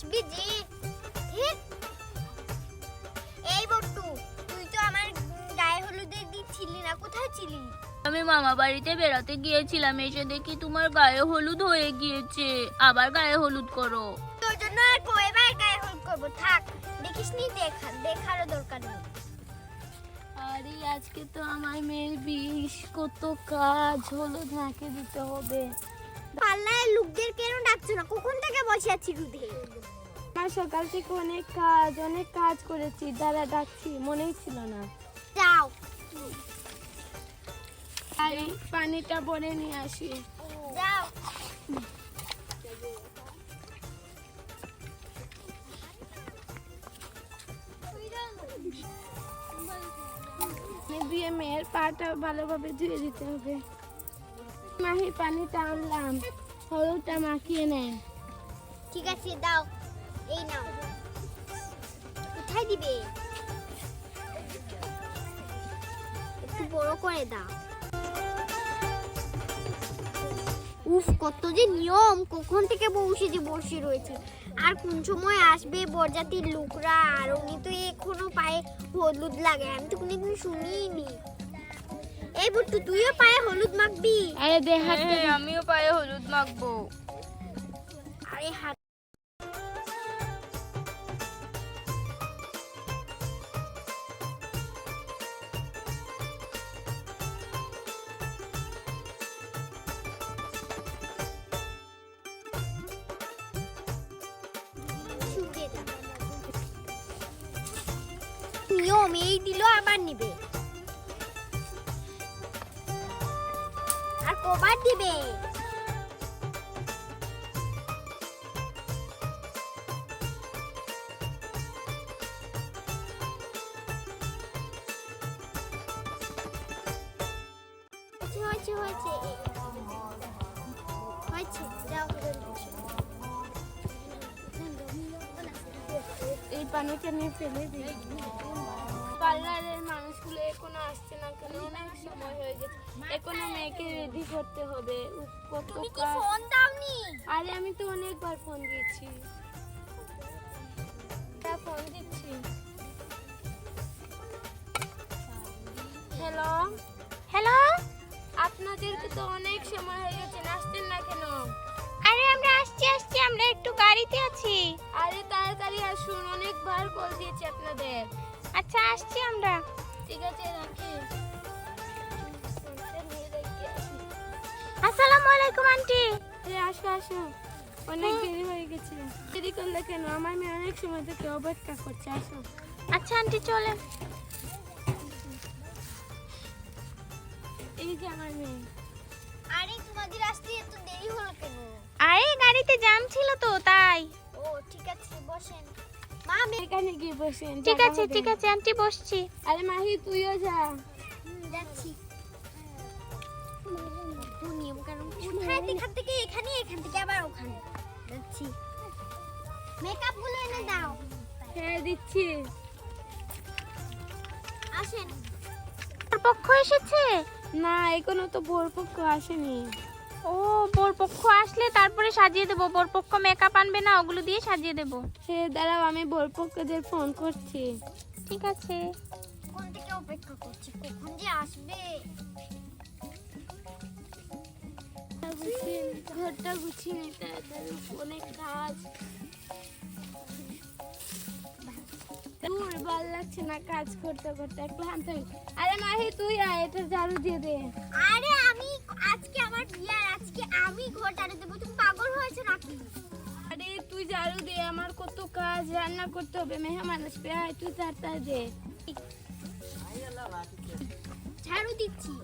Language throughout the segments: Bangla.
আসবি যে এই বট্টু, তুই তো আমার গায়ে হলুদের দিন ছিলি না, কোথায় ছিলি? আমি মামা বাড়িতে বেড়াতে গিয়েছিলাম, এসে দেখি তোমার গায়ে হলুদ হয়ে গিয়েছে। আবার গায়ে হলুদ করো। তোর জন্য আর কয়বার গায়ে হলুদ করবো, থাক। দেখিসনি, দেখারও দরকার নেই। আরে আজকে তো আমার মেয়ের বিষ, কত কাজ, হলুদ নাকে দিতে হবে। পাল্লায় লোকদের কেন ডাকছো না? কখন থেকে বসে আছি রুদে? আমার সকাল থেকে অনেক কাজ করেছি, দাঁড়া ডাকছি, মনেই ছিল না। যাও, আরে পানিটা ভরে নিয়ে আসি। যাও। দিয়ে মেয়ের পাটা ভালোভাবে ধুয়ে দিতে হবে। মাহি পানিটা আনলাম, হলুদটা মাখিয়ে নেয়। ঠিক আছে, দাও। এই নাও। কোথায় দিবে? একটু বড় করে দাও। উফ, কত যে নিয়ম! কখন থেকে বসে রয়েছে। আর কোন সময় আসবে বরযাত্রীর লোকরা? আর উনি তো এখনো পায়ে হলুদ লাগে, আমি তো কোনোদিন শুনিনি। এই বুট্টু, তুইও পায়ে হলুদ মাখবি? আরে দে হাত, আমিও পায়ে হলুদ মাখবো। আরে হাত। নিয়ম এই দিল, আবার নিবে। আর কবার দিবে? হয়েছে হয়েছে হয়েছে, যাও। এই পানিটা নিয়ে ফেলে দিই। পার্লারের মানুষগুলো এখনো আসছে না কেন? অনেক সময় হয়ে গেছে, এখনো মেয়েকে রেডি করতে হবে। কত তুমি কি কাজ। ফোন দাওনি? আরে আমি তো অনেকবার ফোন দিয়েছি। ফোন দিচ্ছি। হ্যালো হ্যালো, আপনাদেরকে তো অনেক সময় হয়ে গেছে, আসছেন না কেন? আরে আমরা আসছি, আমরা একটু গাড়িতে আছি। আরে তাড়াতাড়ি আসুন, অনেকবার কল দিয়েছি আপনাদের। আচ্ছা, আসছি আমরা। ঠিক আছে, রাখি। আসসালামু আলাইকুম আন্টি। আসো আসো, অনেক দেরি হয়ে গেছে। দেরি করলে কেন? আমার মেয়ে অনেক সময় থেকে অপেক্ষা করছে, আসো। আচ্ছা আন্টি, চলেন। এই যে আমার মেয়ে। আরে তোমাদের আসতে এত দেরি হলো কেন? আরে গাড়িতে জ্যাম ছিল তো, তাই। ও ঠিক আছে, বসেন। মা, এখানে গিয়ে বসেন। ঠিক আছে আন্টি, বসছি। আরে মাহি, তুইও যা। যাচ্ছি। তো নিয়ম কানুন কোথায়? এখান থেকে এখানে, এখান থেকে আবার ওখানে যাচ্ছি। মেকআপ গুলো এনে দাও। হ্যাঁ, দিচ্ছি। আসেন। পক্ষ এসেছে? না, এখনো তো বরপক্ষ আসেনি। ও, বরপক্ষ আসলে তারপরে সাজিয়ে দেবো। বরপক্ষ মেকআপ আনবে না, ওগুলো দিয়ে সাজিয়ে দেবো। হ্যাঁ, দাঁড়াও, আমি বরপক্ষদের ফোন করছি। ঠিক আছে। কোন থেকে অপেক্ষা করছি, কখন যে আসবে। ঘরটা গুছিয়ে নিতে, অনেক কাজ। ভাল লাগছে না কাজ করতে করতে, ক্লান্ত হই। আরে মাহি, তুই আয়, এটা ঝাড়ু দিয়ে দে। আরে আমি আজকে আমার বিয়ে, আজকে আমি ঘর ঝাড়ু দেবো। তুমি পাগল হয়েছো নাকি? আরে তুই ঝাড়ু দে, আমার কত কাজ, রান্না করতে হবে, মেহমান আসবে। আয়, তুই তাড়াতাড়ি দে। ঝাড়ু দিচ্ছি।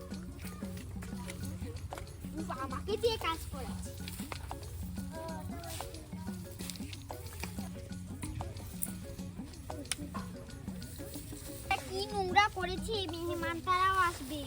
আমাকে দিয়ে কাজ করাচ্ছি। কি নোংরা করেছে, মেহমান তারাও আসবে।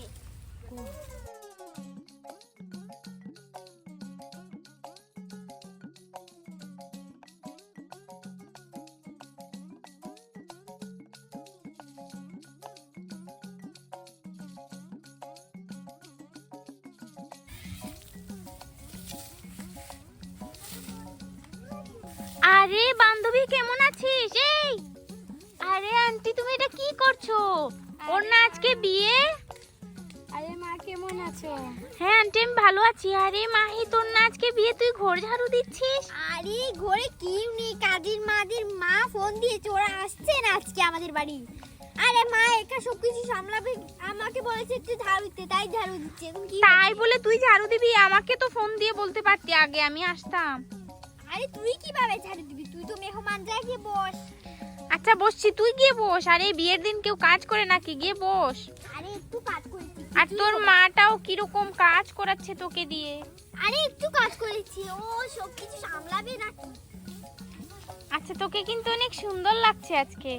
আরে বান্ধবী, কেমন আছিস? এই আরে আন্টি তুমি এটা কি করছো? ওর না আজকে বিয়ে? আরে মা কেমন আছো? হ্যাঁ আন্টি আমি ভালো আছি। আরে মাহি তোর না আজকে বিয়ে, তুই ঘর ঝাড়ু দিচ্ছিস? আরে ঘরে কেউ নেই, কাজের মা ফোন দিয়েছে, ওরা আসছে না আজকে আমাদের বাড়ি। আরে মা একা সবকিছু সামলাবে, আমাকে বলেছে একটু ঝাড়ু দিতে, তাই ঝাড়ু দিচ্ছে। তুমি কি তাই বলে তুই ঝাড়ু দিবি? আমাকে তো ফোন দিয়ে বলতে পারতি আগে, আমি আসতাম। আরে তুই কিভাবে ঝাড়ু দিবি? তুই তো মেহমান, যা গিয়ে বস। আচ্ছা বসছি, তুই গিয়ে বস। আরে বিয়ের দিন কেউ কাজ করে নাকি? গিয়ে বস। আরে একটু কাজ করেছি। আর তোর মাটাও কিরকম কাজ করাচ্ছে তোকে দিয়ে? আরে একটু কাজ করেছি, ও সবকিছু সামলাবে নাকি? আচ্ছা তোকে কিন্তু অনেক সুন্দর লাগছে আজকে।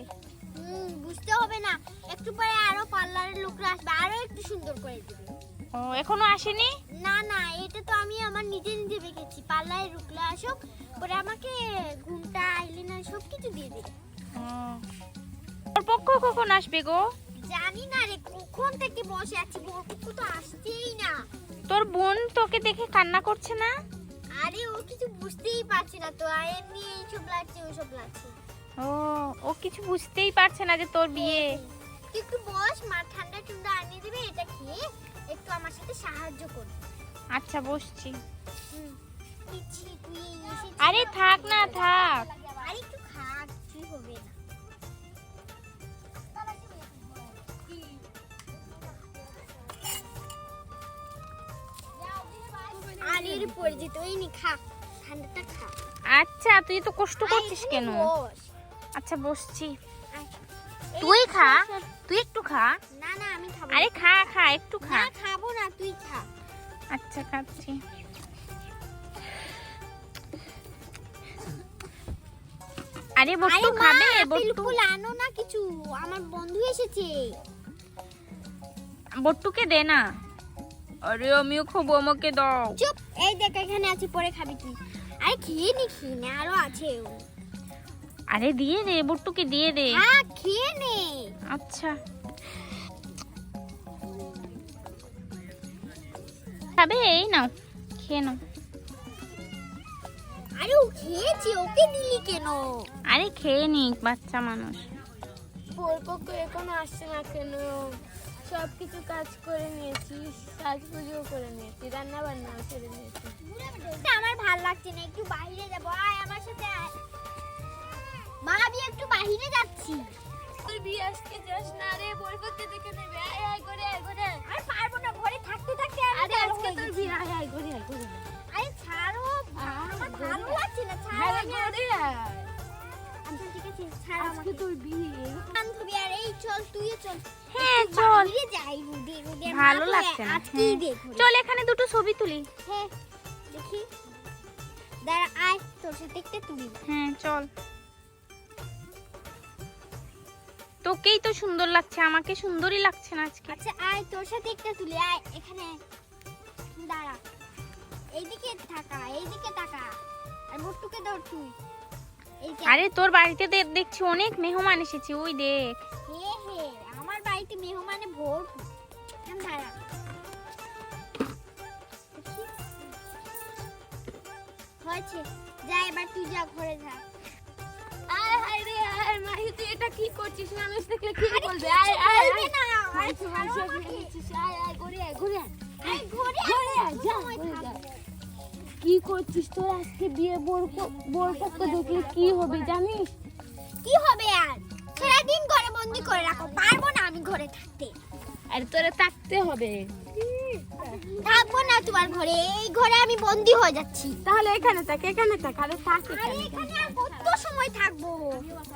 বুঝতে হবে না, একটু পরে আরো পার্লারের লোকরা আসবে, আরো একটু সুন্দর করে দিবে। ও এখনো আসেনি? না না, এটা তো আমি আমার নিজে নিজে বেঁকেছি। পার্লারের লোকরা আসুক, পরে আমাকে ঘুমটা আইলাইনার সবকিছু দিয়ে দেবে। তোর পক্ষ কখন আসবে গো? জানি না রে, কখন থেকে বসে আছি, বরপক্ষ তো আসছেই না। তোর বোন তোকে দেখে কান্না করছে না? আরে ও কিছু বুঝতেই পারছে না তো, আর এমনি এইসব লাগছে ওইসব লাগছে। ও কিছু বুঝতেই পারছে না যে তোর বিয়ে। তুই একটু বস, মা ঠান্ডা ঠান্ডা আনিয়ে দেবে, এটা খেয়ে একটু আমার সাথে সাহায্য কর। আচ্ছা বসছি। দিচ্ছি, তুই এসেছিস। আরে থাক না থাক। আরে একটু খা, কিছুই হবে না। আরে রে পড়ে যেত, এই নি খা, ঠান্ডাটা খা। আচ্ছা তুই তো কষ্ট করছিস আরে কেন? বস। আচ্ছা বসছি। আয়। তুই এই খা, শোন, শোন। তুই একটু খা। না না আমি খাবো আরে না। খা খা একটু খা। না খাবো না, তুই খা। আচ্ছা খাচ্ছি। আরে বট্টু আরে মা, খাবে? আপেল বট্টু, ফুল আনো না কিছু, আমার বন্ধু এসেছে। বট্টুকে দে না। আরে আমিও খাবো, আমাকে দাও। চুপ, এই দেখ এখানে আছে, পরে খাবি তুই। আরে খেয়ে নে, আরো আছে। আরে দিয়ে দে, বট্টুকে দিয়ে দে। হ্যাঁ খেয়ে নে। আচ্ছা খাবে? এই নাও খেয়ে নাও। আরে ও খেয়েছে, ওকে দিলি কেন? আরে খেয়ে নিক, বাচ্চা মানুষ। বরপক্ষ এখনো আসছে না কেন? সব কিছু কাজ করে নিয়েছি, সাজপুজো করে নিয়েছি, রান্না বান্নাও করে নিয়েছি। আমার ভাল লাগছে না, একটু বাইরে যাবো, আয় আমার সাথে আয়। মা আমি একটু বাইরে যাচ্ছি। তুই বিয়ে আজকে যাস না রে, বরপক্ষ দেখে নেবে। আয় আয় করে আয় করে আয়। আর পারবো না, ঘরে থাকতে থাকতে আমি আরে ভালো আজকে হয়ে তোর গেছি। বিয়ে, আয় আয় করে আয় করে আয়। আরে ছাড়ো, আমার ভালো লাগছে না, ছাড়ো। আরে আমি করে আয়। আচ্ছা ঠিক আছে, ছাড় আজকে আমাকে। তোর বিয়ে। বান্ধবী, আর এই চল, তুইও চল। হ্যাঁ একটু চল, বাইরে যাই, রোদে রোদে ভালো লাগছে না। আজকেই হ্যাঁ। দেখো। চল এখানে দুটো ছবি তুলি। হ্যাঁ দেখি, দাঁড়া আয়, তোর সাথে একটা তুলি। হ্যাঁ চল। তোকেই তো সুন্দর লাগছে, আমাকে সুন্দরই লাগছে না আজকে। আচ্ছা আয়, তোর সাথে একটা তুলি, আয় এখানে দাঁড়া। এইদিকে তাকা, এইদিকে তাকা, আর বট্টুকে ধর তুই। এই যে আরে তোর বাড়িতে দেখছি অনেক মেহমান এসেছে, ওই দেখ। হে হে, আমার বাড়িতে মেহমানে ভরপুর। দাঁড়া দেখি। হয়েছে, যা এবার তুই যা, ঘরে যা। আয় হায় রে আয়, মাহি তুই এটা কি করছিস? মানুষ দেখলে কি আরে বলবে? কিছু আয় আয় বলবে আয়। না, আরে মাইছে ছাড়ো মাইছে আমাকে। নিয়েছিস। আয় আয় করে আয় করে আয়। আয় ঘরে ঘরে আয়, আয়, যা, সময় ঘরে যা। থাকবে। কি করছিস তোর? আজকে বিয়ে, বরপক্ষ দেখলে কি হবে জানিস? কি হবে আর? সারাদিন ঘরে বন্দি করে রাখো, পারবো না আমি ঘরে থাকতে। আর তোরে থাকতে হবে। থাকবো না তোমার ঘরে, এই ঘরে আমি বন্দি হয়ে যাচ্ছি। তাহলে এখানে থাক, এখানে থাক। আরে থাক আরে এখানে। এখানে আর কত সময় থাকবো?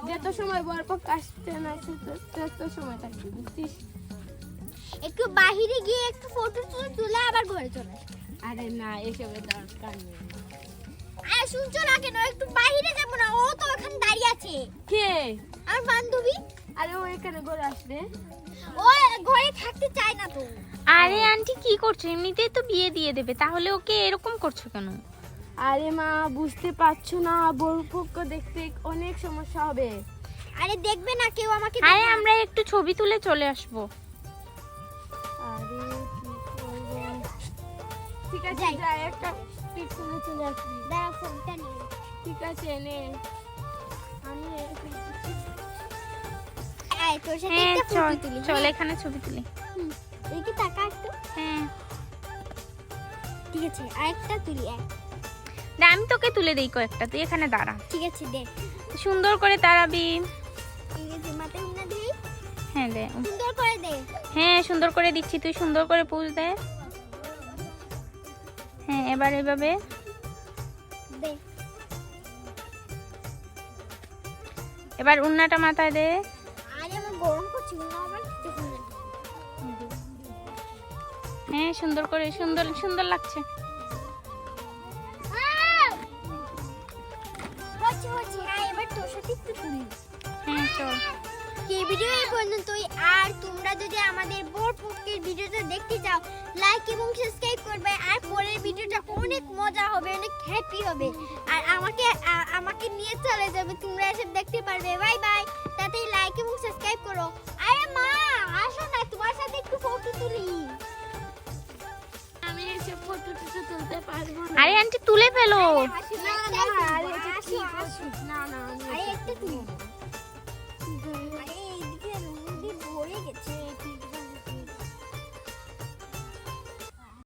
যত সময় বরপক্ষ আসছে না তত সময় থাকবি, বুঝছিস? একটু বাহিরে গিয়ে একটু ফটো তুলে আবার ঘরে চলে আসবো। আরে না, এসবের দরকার নেই। আরে শুনছো না কেন? একটু বাহিরে যাবো না? ও তো ওখানে দাঁড়িয়ে আছে, কে? আমার বান্ধবী। আরে ও এখানে ঘরে আসবে। ও ঘরে থাকতে চায় না তো। আরে আন্টি কি করছো? এমনিতেই তো বিয়ে দিয়ে দেবে, তাহলে ওকে এরকম করছো কেন? আরে মা বুঝতে পারছো না, বরপক্ষ দেখতে অনেক সমস্যা হবে। আরে দেখবে না কেউ আমাকে? আরে আমরা একটু ছবি তুলে চলে আসবো। আরে কি করবো? ঠিক আছে যাই। যা, একটা পিক তুলে চলে আসবি। দাঁড়া ফোনটা নিয়ে। ঠিক আছে নে। আয় তোর সাথে হ্যাঁ একটা চল ফটো তুলি চল এখানে ছবি তুলি। দেখি টাকা একটু হ্যাঁ ঠিক আছে আরেকটা তুলি আয় দে, আমি তোকে তুলে দিই কয়েকটা, তুই এখানে দাঁড়া। ঠিক আছে দে সুন্দর করে দাঁড়াবি। ঠিক আছে মাথায় উনা দে হ্যাঁ দে। সুন্দর করে দে হ্যাঁ সুন্দর করে দিচ্ছি, তুই সুন্দর করে পুজ দে। হ্যাঁ এবার এভাবে দে এবার উন্নাটা মাথায় দে। আরে আমার গরম করছে না আবার কিছুক্ষণ না হ্যাঁ সুন্দর করে, সুন্দর সুন্দর লাগছে। হচ্ছে আয় এবার তোর সাথে একটু তুলি হ্যাঁ চল। এই ভিডিও এই পর্যন্তই। আর তোমরা যদি আমাদের বোর পক্ষের ভিডিওটা দেখতে চাও লাইক এবং সাবস্ক্রাইব করবে। আর পরের ভিডিওটা অনেক মজা হবে, অনেক হ্যাপি হবে। আর আমাকে নিয়ে চলে যাবে, তোমরা এসব দেখতে পারবে। বাই বাই, তাতেই লাইক এবং সাবস্ক্রাইব করো। আরে মা আসো না, তোমার সাথে একটু ফটো তুলি। আমি এসে ফটো তুলতে পারবো না। আরে আন্টি তুলে ফেলো। আসো না, আরে একটা তুলি।